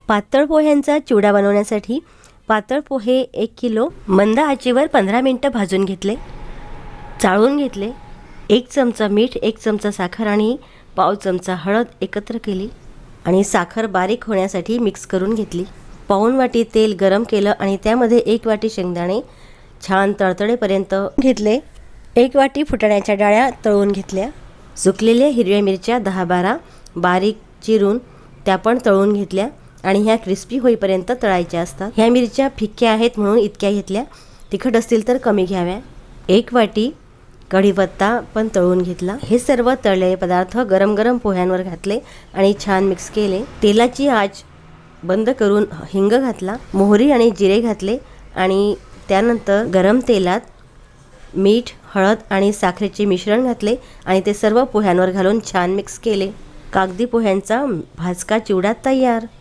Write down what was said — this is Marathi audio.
पातळ पोह्यांचा चिवडा बनवण्यासाठी पातळ पोहे 1 किलो मंद आचेवर 15 मिनिटं भाजून घेतले, चाळून घेतले. 1 चमचा मीठ, 1 चमचा साखर आणि पाव चमचा हळद एकत्र केली आणि साखर बारीक होण्यासाठी मिक्स करून घेतली. पाऊण वाटी तेल गरम केलं आणि त्यामध्ये 1 वाटी शेंगदाणे छान तळतळेपर्यंत घेतले. 1 वाटी फुटाण्याच्या डाळ्या तळून घेतल्या. सुकलेल्या हिरव्या मिरच्या 10-12 बारीक चिरून त्या पण तळून घेतल्या आणि ह्या क्रिस्पी होईपर्यंत तळायच्या असतात. ह्या मिरच्या फिक्क्या आहेत म्हणून इतक्या घेतल्या, तिखट असतील तर कमी घ्याव्या. 1 वाटी कढीपत्ता पण तळून घेतला. हे सर्व तळलेले पदार्थ गरम गरम पोह्यांवर घातले आणि छान मिक्स केले. तेलाची आच बंद करून हिंग घातला, मोहरी आणि जिरे घातले आणि त्यानंतर गरम तेलात मीठ, हळद आणि साखरेचे मिश्रण घातले आणि ते सर्व पोह्यांवर घालून छान मिक्स केले. कागदी पोह्यांचा भाजका चिवडा तयार.